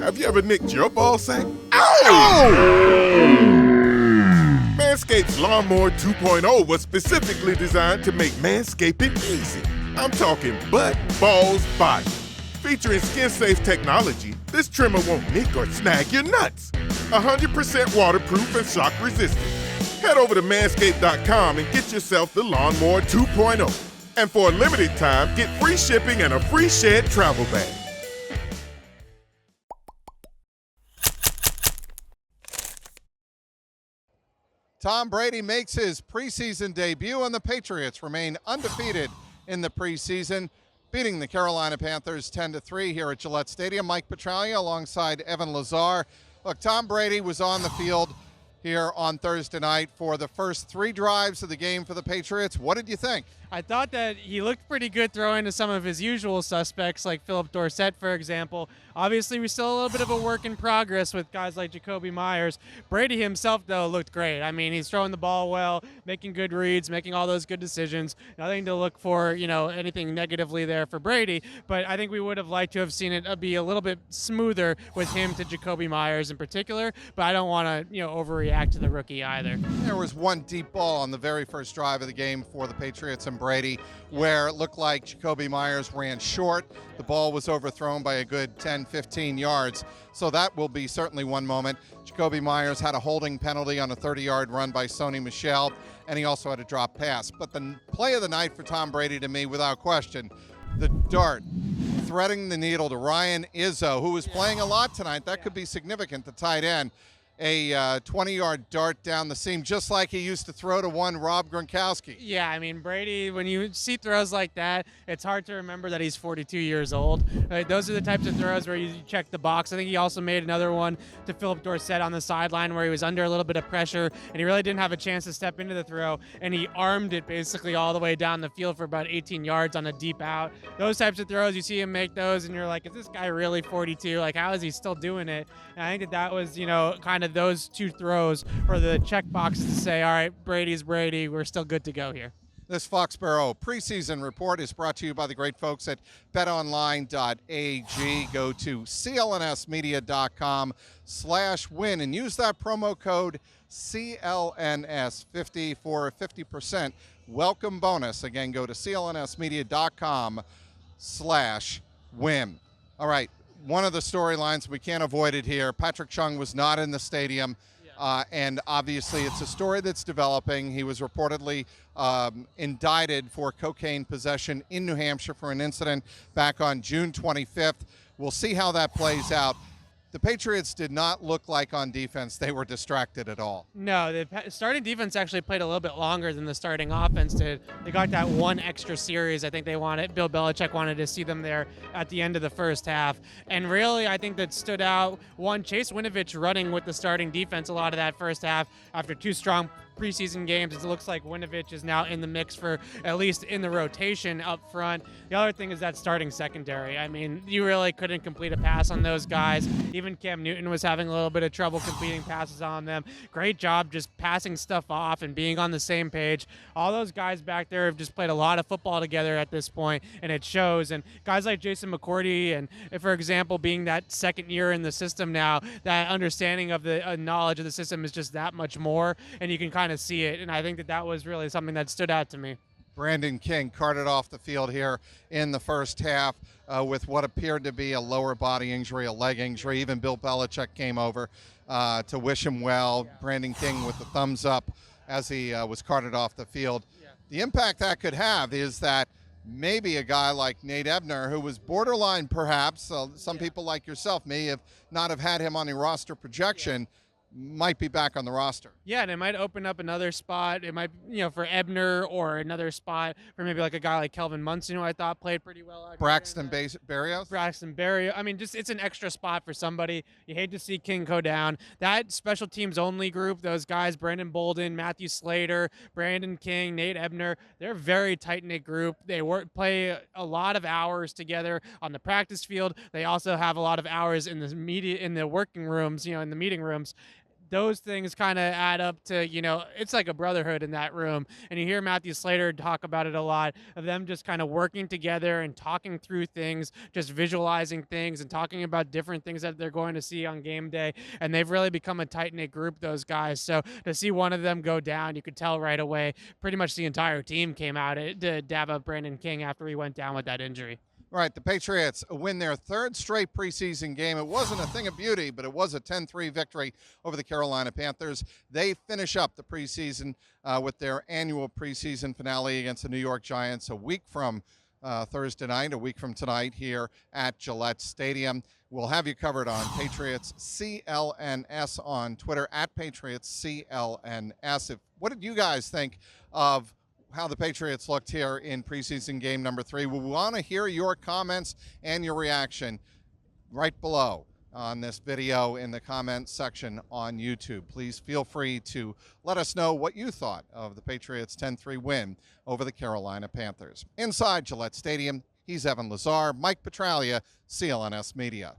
Have you ever nicked your ball sack? Ow! Manscaped's Lawnmower 2.0 was specifically designed to make manscaping easy. I'm talking butt, balls, body. Featuring skin-safe technology, this trimmer won't nick or snag your nuts. 100% waterproof and shock resistant. Head over to manscaped.com and get yourself the Lawnmower 2.0. And for a limited time, get free shipping and a free Shed travel bag. Tom Brady makes his preseason debut, and the Patriots remain undefeated in the preseason, beating the Carolina Panthers 10-3 here at Gillette Stadium. Mike Petraglia alongside Evan Lazar. Look, Tom Brady was on the field here on Thursday night for the first 3 drives of the game for the Patriots. What did you think? I thought that he looked pretty good throwing to some of his usual suspects, like Philip Dorsett, for example. Obviously, we're still a little bit of a work in progress with guys like Jacoby Myers. Brady himself, though, looked great. I mean, he's throwing the ball well, making good reads, making all those good decisions. Nothing to look for, anything negatively there for Brady. But I think we would have liked to have seen it be a little bit smoother with him to Jacoby Myers in particular. But I don't want to, overreact to the rookie either. There was one deep ball on the very first drive of the game for the Patriots and Brady, where it looked like Jacoby Myers ran short. The ball was overthrown by a good 10-15 yards. So that will be certainly one moment. Jacoby Myers had a holding penalty on a 30-yard run by Sony Michel, and he also had a drop pass. But the play of the night for Tom Brady, to me, without question, the dart threading the needle to Ryan Izzo, who was playing a lot tonight. That could be significant, the tight end. A 20-yard dart down the seam, just like he used to throw to one Rob Gronkowski. Yeah, I mean, Brady, when you see throws like that, it's hard to remember that he's 42 years old. Those are the types of throws where you check the box. I think he also made another one to Philip Dorsett on the sideline where he was under a little bit of pressure, and he really didn't have a chance to step into the throw, and he armed it basically all the way down the field for about 18 yards on a deep out. Those types of throws, you see him make those, and you're like, is this guy really 42? Like, how is he still doing it? And I think that was, kind of those 2 throws for the check boxes to say, all right, Brady's Brady. We're still good to go here. This FOXBORO preseason report is brought to you by the great folks at betonline.ag. Go to clnsmedia.com/win and use that promo code CLNS50 for a 50% welcome bonus. Again, go to clnsmedia.com/win. All right. One of the storylines, we can't avoid it here. Patrick Chung was not in the stadium, and obviously it's a story that's developing. He was reportedly indicted for cocaine possession in New Hampshire for an incident back on June 25th. We'll see how that plays out. The Patriots did not look like on defense they were distracted at all. No, the starting defense actually played a little bit longer than the starting offense did. They got that one extra series. I think Bill Belichick wanted to see them there at the end of the first half. And really, I think that stood out. One, Chase Winovich running with the starting defense a lot of that first half after 2 strong preseason games. It looks like Winovich is now in the mix for at least in the rotation up front. The other thing is that starting secondary. I mean, you really couldn't complete a pass on those guys. Even Cam Newton was having a little bit of trouble completing passes on them. Great job just passing stuff off and being on the same page. All those guys back there have just played a lot of football together at this point, and it shows. And guys like Jason McCourty and, for example, being that second year in the system now, that understanding of the knowledge of the system is just that much more, and you can kind of see it. And I think that was really something that stood out to me. Brandon King carted off the field here in the first half with what appeared to be a lower body injury, a leg injury. Even Bill Belichick came over to wish him well. Brandon King with the thumbs up as he was carted off the field. The impact that could have is that maybe a guy like Nate Ebner, who was borderline perhaps, some people like yourself may have not have had him on a roster projection, might be back on the roster. Yeah, and it might open up another spot. It might, for Ebner, or another spot for maybe like a guy like Kelvin Munson, who I thought played pretty well. Braxton Berrios? Braxton Berrios. I mean, just it's an extra spot for somebody. You hate to see King go down. That special teams only group, those guys, Brandon Bolden, Matthew Slater, Brandon King, Nate Ebner, they're a very tight-knit group. They play a lot of hours together on the practice field. They also have a lot of hours in the working rooms, in the meeting rooms. those things kind of add up to, it's like a brotherhood in that room. And you hear Matthew Slater talk about it a lot, of them just kind of working together and talking through things, just visualizing things and talking about different things that they're going to see on game day. And they've really become a tight-knit group, those guys. So to see one of them go down, you could tell right away, pretty much the entire team came out to dab up Brandon King after he went down with that injury. Right, the Patriots win their third straight preseason game. It wasn't a thing of beauty, but it was a 10-3 victory over the Carolina Panthers. They finish up the preseason with their annual preseason finale against the New York Giants a week from Thursday night, a week from tonight here at Gillette Stadium. We'll have you covered on Patriots CLNS on Twitter, at Patriots CLNS. What did you guys think of how the Patriots looked here in preseason game number 3? We want to hear your comments and your reaction right below on this video in the comments section on YouTube. Please feel free to let us know what you thought of the Patriots' 10-3 win over the Carolina Panthers. Inside Gillette Stadium, he's Evan Lazar, Mike Petraglia, CLNS Media.